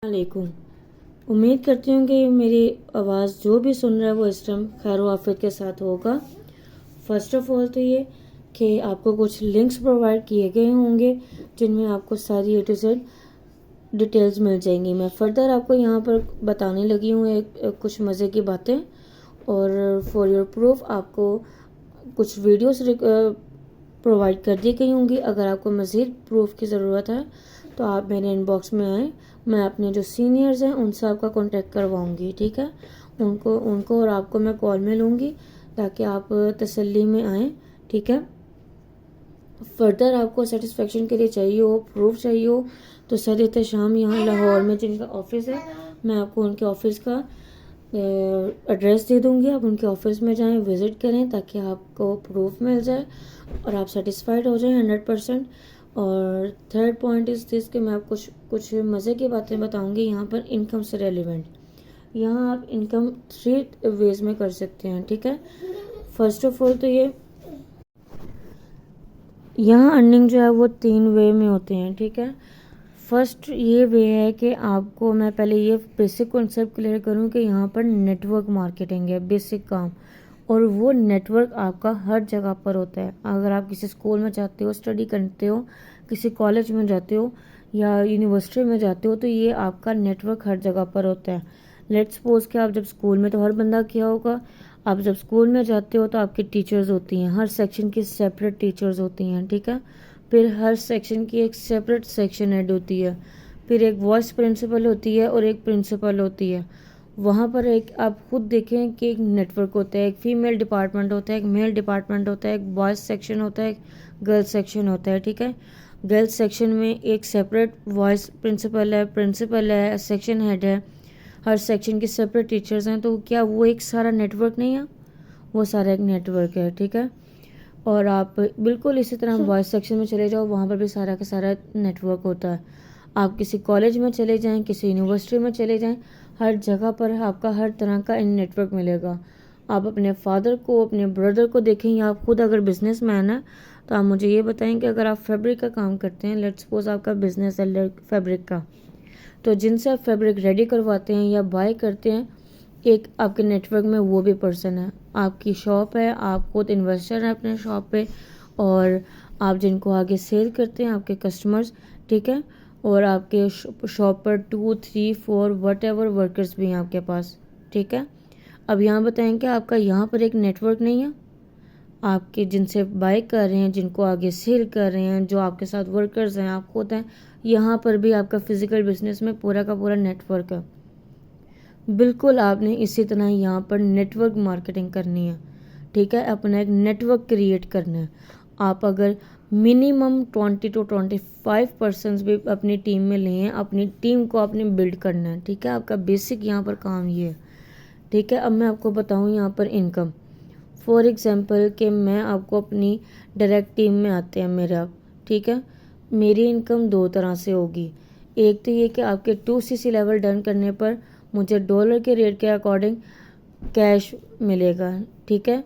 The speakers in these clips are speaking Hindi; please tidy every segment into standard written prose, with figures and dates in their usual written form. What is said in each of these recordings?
वालेकुम। उम्मीद करती हूँ कि मेरी आवाज़ जो भी सुन रहा है वो इस टाइम खैर आफियत के साथ होगा। फ़र्स्ट ऑफ़ ऑल तो ये कि आपको कुछ लिंक्स प्रोवाइड किए गए होंगे जिनमें आपको सारी ए टू जेड डिटेल्स मिल जाएंगी। मैं फ़र्दर आपको यहाँ पर बताने लगी हूँ कुछ मज़े की बातें, और फॉर योर प्रूफ आपको कुछ वीडियोस प्रोवाइड कर दी गई होंगी। अगर आपको मज़ीद प्रूफ की ज़रूरत है तो आप मेरे इनबॉक्स में आएँ, मैं अपने जो सीनियर्स हैं उनसे आपका कांटेक्ट करवाऊंगी, ठीक है। उनको और आपको मैं कॉल में लूँगी ताकि आप तसल्ली में आएँ, ठीक है। फर्दर आपको सेटिस्फेक्शन के लिए चाहिए हो, प्रूफ चाहिए हो, तो सर एहतशाम यहाँ लाहौर में जिनका ऑफिस है, मैं आपको उनके ऑफिस का एड्रेस दे दूँगी। आप उनके ऑफिस में जाएं, विज़िट करें ताकि आपको प्रूफ मिल जाए और आप सेटिस्फाइड हो जाएं 100%। और थर्ड पॉइंट इज़ दिस कि मैं आपको कुछ मज़े की बातें बताऊंगी यहाँ पर इनकम से रेलिवेंट। यहाँ आप इनकम 3 वेज में कर सकते हैं, ठीक है। फर्स्ट ऑफ ऑल तो ये यहाँ अर्निंग जो है वो 3 वे में होते हैं, ठीक है। फर्स्ट ये वे है कि आपको मैं पहले ये बेसिक कॉन्सेप्ट क्लियर करूँ कि यहाँ पर नेटवर्क मार्केटिंग है बेसिक काम, और वो नेटवर्क आपका हर जगह पर होता है। अगर आप किसी स्कूल में जाते हो, स्टडी करते हो, किसी कॉलेज में जाते हो या यूनिवर्सिटी में जाते हो, तो ये आपका नेटवर्क हर जगह पर होता है। लेट्स सपोज कि आप जब स्कूल में, तो हर बंदा किया होगा, आप जब स्कूल में जाते हो तो आपकी टीचर्स होती हैं, हर सेक्शन की सेपरेट टीचर्स होती हैं, ठीक है। फिर हर सेक्शन की एक सेपरेट सेक्शन हेड होती है, फिर एक वॉइस प्रिंसिपल होती है और एक प्रिंसिपल होती है। वहाँ पर एक आप खुद देखें कि एक नेटवर्क होता है, एक फीमेल डिपार्टमेंट होता है, एक मेल डिपार्टमेंट होता है, एक बॉयज़ सेक्शन होता है, एक गर्ल्स सेक्शन होता है, ठीक है। गर्ल्स सेक्शन में एक सेपरेट वॉइस प्रिंसिपल है, सेक्शन हेड है, हर सेक्शन के सेपरेट टीचर्स हैं। तो क्या वो एक सारा नेटवर्क नहीं है? वो सारा एक नेटवर्क है, ठीक है। और आप बिल्कुल इसी तरह बॉयज़ सेक्शन में चले जाओ, वहाँ पर भी सारा का सारा नेटवर्क होता है। आप किसी कॉलेज में चले जाएं, किसी यूनिवर्सिटी में चले जाएं, हर जगह पर आपका हर तरह का नेटवर्क मिलेगा। आप अपने फादर को, अपने ब्रदर को देखें, या आप खुद अगर बिजनेस मैन है तो आप मुझे ये बताएं कि अगर आप फैब्रिक का काम करते हैं, लेट्स सपोज आपका बिजनेस है फैब्रिक का, तो जिनसे आप फैब्रिक रेडी करवाते हैं या बाय करते हैं, एक आपके नेटवर्क में वो भी पर्सन है। आपकी शॉप है, आप खुद इन्वेस्टर हैं अपने शॉप पे, और आप जिनको आगे सेल करते हैं आपके कस्टमर्स, ठीक है। और आपके शॉप पर 2, 3, 4 वट एवर वर्कर्स भी हैं आपके पास, ठीक है। अब यहाँ बताएं कि आपका यहाँ पर एक नेटवर्क नहीं है? आपके जिनसे बाय कर रहे हैं, जिनको आगे सेल कर रहे हैं, जो आपके साथ वर्कर्स हैं, आप खुद हैं, यहाँ पर भी आपका फिजिकल बिजनेस में पूरा का पूरा नेटवर्क है। बिल्कुल आपने इसी तरह यहाँ पर नेटवर्क मार्केटिंग करनी है, ठीक है। अपना एक नेटवर्क क्रिएट करना है। आप अगर मिनिमम 20 to 25% भी अपनी टीम में लें, अपनी टीम को आपने बिल्ड करना है, ठीक है। आपका बेसिक यहाँ पर काम ये है, ठीक है। अब मैं आपको बताऊँ यहाँ पर इनकम। फॉर एग्जांपल कि मैं आपको अपनी डायरेक्ट टीम में आते हैं मेरा, ठीक है। मेरी इनकम 2 तरह से होगी। एक तो ये कि आपके 2cc लेवल डन करने पर मुझे डॉलर के रेट के अकॉर्डिंग कैश मिलेगा, ठीक है।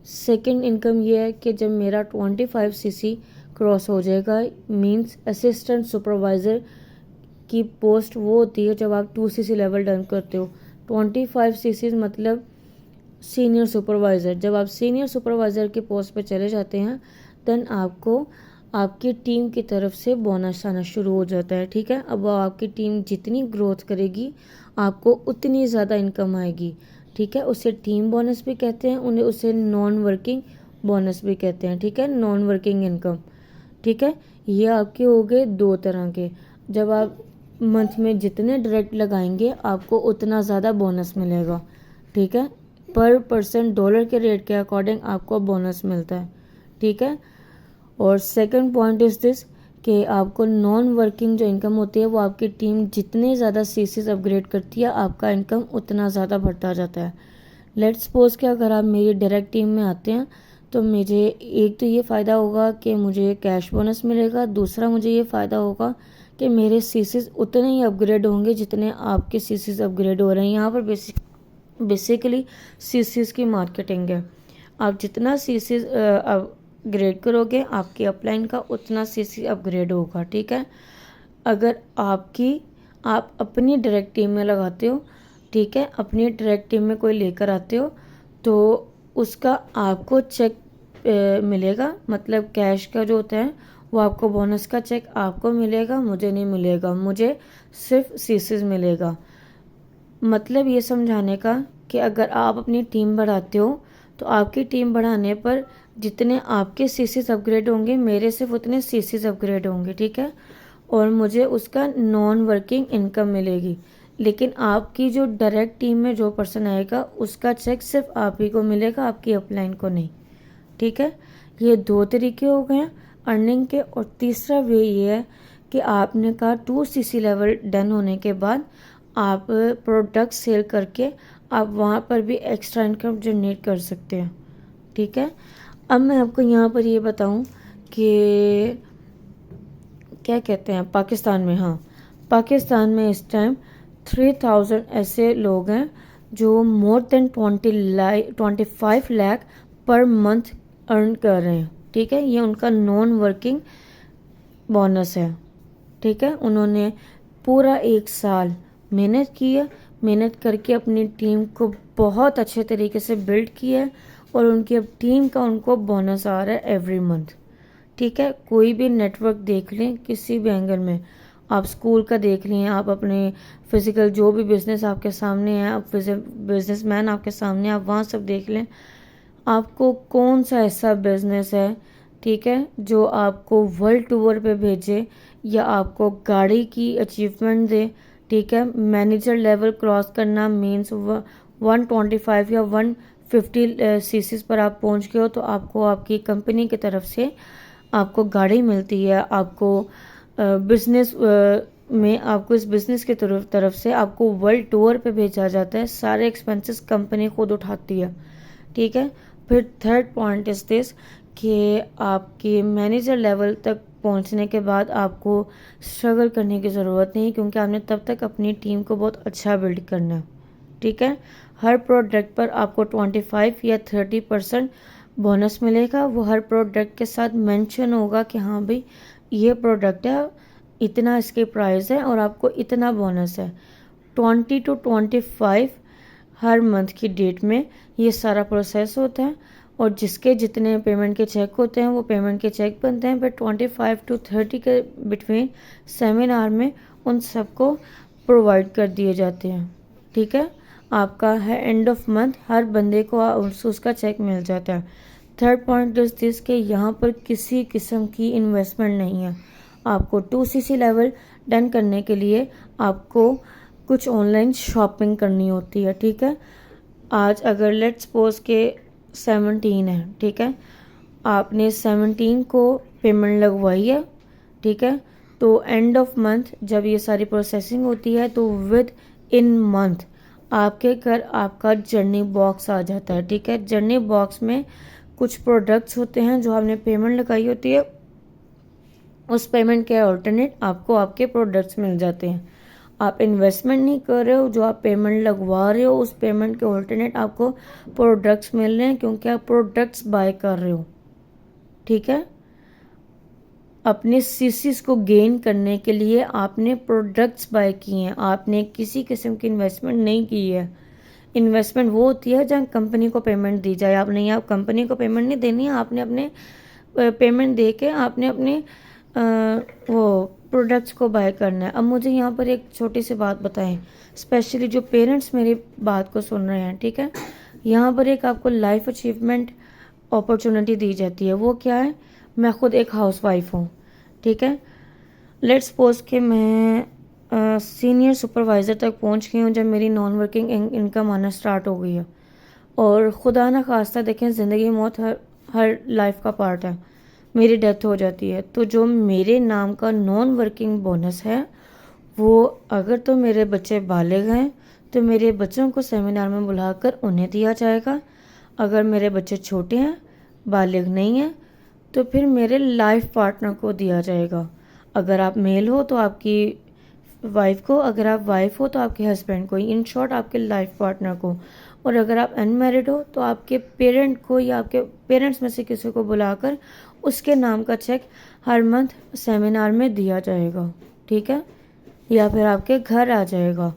सेकंड इनकम ये है कि जब मेरा 25cc क्रॉस हो जाएगा, मींस असिस्टेंट सुपरवाइज़र की पोस्ट वो होती है जब आप 2cc लेवल डन करते हो। 25cc मतलब सीनियर सुपरवाइज़र। जब आप सीनियर सुपरवाइज़र के पोस्ट पे चले जाते हैं, देन आपको आपकी टीम की तरफ से बोनस आना शुरू हो जाता है, ठीक है। अब आपकी टीम जितनी ग्रोथ करेगी, आपको उतनी ज़्यादा इनकम आएगी, ठीक है। उसे टीम बोनस भी कहते हैं, उन्हें उसे नॉन वर्किंग बोनस भी कहते हैं, ठीक है, नॉन वर्किंग इनकम, ठीक है। ये आपके हो गए 2 तरह के। जब आप मंथ में जितने डायरेक्ट लगाएंगे, आपको उतना ज़्यादा बोनस मिलेगा, ठीक है। पर पर्सन डॉलर के रेट के अकॉर्डिंग आपको बोनस मिलता है, ठीक है। और सेकंड पॉइंट इज़ दिस कि आपको नॉन वर्किंग जो इनकम होती है, वो आपकी टीम जितने ज़्यादा सीसीज अपग्रेड करती है, आपका इनकम उतना ज़्यादा बढ़ता जाता है। लेट्स सपोज कि अगर आप मेरी डायरेक्ट टीम में आते हैं, तो मुझे एक तो ये फ़ायदा होगा कि मुझे कैश बोनस मिलेगा, दूसरा मुझे ये फ़ायदा होगा कि मेरे सीसीज उतने ही अपग्रेड होंगे जितने आपके सीसीज अपग्रेड हो रहे हैं। यहाँ पर बेसिकली सीसीज की मार्केटिंग है। आप जितना सीसीज अपग्रेड करोगे, आपकी अपलाइन का उतना सीसी अपग्रेड होगा, ठीक है। अगर आप अपनी डायरेक्ट टीम में लगाते हो, ठीक है, अपनी डायरेक्ट टीम में कोई लेकर आते हो तो उसका आपको चेक मिलेगा, मतलब कैश का जो होता है वो आपको बोनस का चेक आपको मिलेगा, मुझे नहीं मिलेगा, मुझे सिर्फ सीसीज मिलेगा। मतलब ये समझाने का कि अगर आप अपनी टीम बढ़ाते हो तो आपकी टीम बढ़ाने पर जितने आपके सीसीज अपग्रेड होंगे मेरे सिर्फ उतने सीसीज अपग्रेड होंगे, ठीक है, और मुझे उसका नॉन वर्किंग इनकम मिलेगी। लेकिन आपकी जो डायरेक्ट टीम में जो पर्सन आएगा उसका चेक सिर्फ आप ही को मिलेगा, आपकी अपलाइन को नहीं, ठीक है। ये 2 तरीके हो गए हैं अर्निंग के। और तीसरा वे ये है कि आपने कहा 2cc लेवल डन होने के बाद आप प्रोडक्ट सेल करके आप वहाँ पर भी एक्स्ट्रा इनकम जनरेट कर सकते हैं, ठीक है। अब मैं आपको यहाँ पर ये बताऊँ कि क्या कहते हैं पाकिस्तान में, हाँ, पाकिस्तान में इस टाइम 3000 ऐसे लोग हैं जो more than 25 lakh per month earn कर रहे हैं, ठीक है। ये उनका नॉन वर्किंग बोनस है, ठीक है। उन्होंने पूरा 1 साल मेहनत की है, मेहनत करके अपनी टीम को बहुत अच्छे तरीके से बिल्ड किया है और उनकी अब टीम का उनको बोनस आ रहा है एवरी मंथ, ठीक है। कोई भी नेटवर्क देख लें किसी भी एंगल में, आप स्कूल का देख लें, आप अपने फिजिकल जो भी बिजनेस आपके सामने है, आप बिजनेसमैन आपके सामने, आप वहाँ सब देख लें, आपको कौन सा ऐसा बिजनेस है, ठीक है, जो आपको वर्ल्ड टूर पे भेजे या आपको गाड़ी की अचीवमेंट दे, ठीक है। मैनेजर लेवल क्रॉस करना मीन्स 125 या 150 सीसीज पर आप पहुंच गए हो तो आपको आपकी कंपनी की तरफ से आपको गाड़ी मिलती है, आपको बिजनेस में आपको इस बिज़नेस की तरफ से आपको वर्ल्ड टूर पे भेजा जाता है, सारे एक्सपेंसेस कंपनी खुद उठाती है, ठीक है। फिर थर्ड पॉइंट इज दिस कि आपके मैनेजर लेवल तक पहुंचने के बाद आपको स्ट्रगल करने की ज़रूरत नहीं, क्योंकि आपने तब तक अपनी टीम को बहुत अच्छा बिल्ड करना है, ठीक है। हर प्रोडक्ट पर आपको 25 या 30% बोनस मिलेगा। वो हर प्रोडक्ट के साथ मेंशन होगा कि हाँ भाई ये प्रोडक्ट है, इतना इसकी प्राइस है और आपको इतना बोनस है। 20 to 25 हर मंथ की डेट में ये सारा प्रोसेस होता है और जिसके जितने पेमेंट के चेक होते हैं वो पेमेंट के चेक बनते हैं। फिर 25 to 30 के बिटवीन सेमिनार में उन सबको प्रोवाइड कर दिए जाते हैं, ठीक है। आपका है एंड ऑफ मंथ हर बंदे को उसका चेक मिल जाता है। थर्ड पॉइंट इज दिस कि यहाँ पर किसी किस्म की इन्वेस्टमेंट नहीं है। आपको 2cc लेवल डन करने के लिए आपको कुछ ऑनलाइन शॉपिंग करनी होती है, ठीक है। आज अगर लेट्स सपोज के 17 है, ठीक है, आपने 17 को पेमेंट लगवाई है, ठीक है, तो एंड ऑफ मंथ जब ये सारी प्रोसेसिंग होती है तो विद इन मंथ आपके घर आपका जर्नी बॉक्स आ जाता है, ठीक है। जर्नी बॉक्स में कुछ प्रोडक्ट्स होते हैं जो आपने पेमेंट लगाई होती है, उस पेमेंट के अल्टरनेट आपको आपके प्रोडक्ट्स मिल जाते हैं। आप इन्वेस्टमेंट नहीं कर रहे हो, जो आप पेमेंट लगवा रहे हो उस पेमेंट के अल्टरनेट आपको प्रोडक्ट्स मिल रहे हैं, क्योंकि आप प्रोडक्ट्स बाय कर रहे हो, ठीक है। अपने सीसीज को गेन करने के लिए आपने प्रोडक्ट्स बाय किए हैं, आपने किसी किस्म की इन्वेस्टमेंट नहीं की है। इन्वेस्टमेंट वो होती है जहाँ कंपनी को पेमेंट दी जाए, आपने यहाँ कंपनी को पेमेंट नहीं देनी है, आपने अपने पेमेंट दे के आपने अपने वो प्रोडक्ट्स को बाय करना है। अब मुझे यहाँ पर एक छोटी सी बात बताएं, स्पेशली जो पेरेंट्स मेरी बात को सुन रहे हैं, ठीक है। यहाँ पर एक आपको लाइफ अचीवमेंट अपॉर्चुनिटी दी जाती है। वो क्या है, मैं खुद एक हाउसवाइफ हूँ, ठीक है। लेट्स सपोज कि मैं सीनियर सुपरवाइज़र तक पहुँच गई हूँ जब मेरी नॉन वर्किंग इनकम आना स्टार्ट हो गई है। और खुदा ना खास्ता देखें ज़िंदगी मौत हर लाइफ का पार्ट है, मेरी डेथ हो जाती है तो जो मेरे नाम का नॉन वर्किंग बोनस है वो अगर तो मेरे बच्चे बालिग हैं तो मेरे बच्चों को सेमिनार में बुलाकर उन्हें दिया जाएगा। अगर मेरे बच्चे छोटे हैं, बालिग नहीं हैं, तो फिर मेरे लाइफ पार्टनर को दिया जाएगा। अगर आप मेल हो तो आपकी वाइफ को, अगर आप वाइफ हो तो आपके हस्बैंड को, इन शॉर्ट आपके लाइफ पार्टनर को। और अगर आप अनमैरिड हो तो आपके पेरेंट को या आपके पेरेंट्स में से किसी को बुलाकर उसके नाम का चेक हर मंथ सेमिनार में दिया जाएगा, ठीक है। या फिर आपके घर आ जाएगा,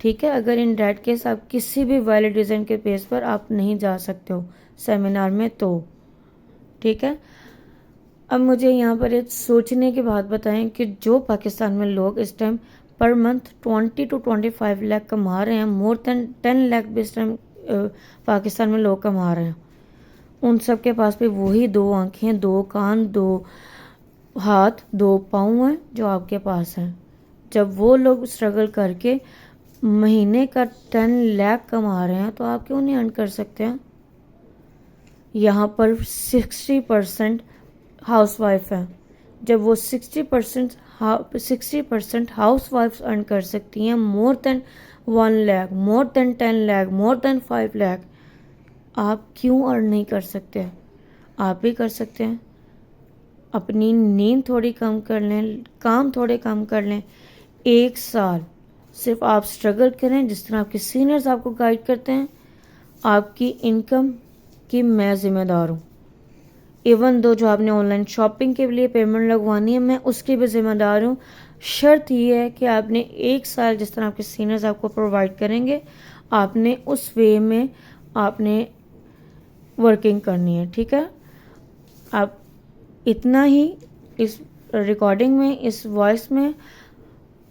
ठीक है। अगर इन डैट केस आप किसी भी वैलिड रीज़न के बेस पर आप नहीं जा सकते हो सेमिनार में तो, ठीक है। अब मुझे यहाँ पर एक सोचने की बात बताएं कि जो पाकिस्तान में लोग इस time per month 20 to 25 lakh कमा रहे हैं, मोर देन 10 लाख भी इस टाइम पाकिस्तान में लोग कमा रहे हैं, उन सब के पास भी वही 2 आँखें, 2 कान, 2 हाथ, 2 पाँव हैं जो आपके पास हैं। जब वो लोग स्ट्रगल करके महीने का 10 लाख कमा रहे हैं तो आप क्यों नहीं अर्न कर सकते हैं। यहाँ पर 60% हाउस वाइफ है। जब वो 60% हाउस वाइफ्स अर्न कर सकती हैं more than 1 lakh, more than 10 lakh, more than 5 lakh, आप क्यों अर्न नहीं कर सकते। आप भी कर सकते हैं। अपनी नींद थोड़ी कम कर लें, काम थोड़े कम कर लें। 1 साल सिर्फ आप स्ट्रगल करें जिस तरह आपके सीनियर्स आपको गाइड करते हैं। आपकी इनकम की मैं ज़िम्मेदार हूँ। इवन दो जो आपने ऑनलाइन शॉपिंग के लिए पेमेंट लगवानी है मैं उसकी भी ज़िम्मेदार हूँ। शर्त ये है कि आपने 1 साल जिस तरह आपके सीनियर्स आपको प्रोवाइड करेंगे आपने उस वे में आपने वर्किंग करनी है, ठीक है। आप इतना ही इस रिकॉर्डिंग में, इस वॉइस में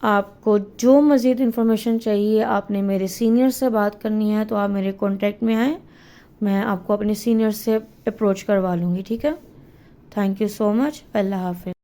आपको जो मज़ीद इन्फॉर्मेशन चाहिए आपने मेरे सीनियर से बात करनी है तो आप मेरे कॉन्टैक्ट में आएँ, मैं आपको अपने सीनियर से अप्रोच करवा लूँगी, ठीक है। Thank you so much. अल्लाह हाफ़िज़।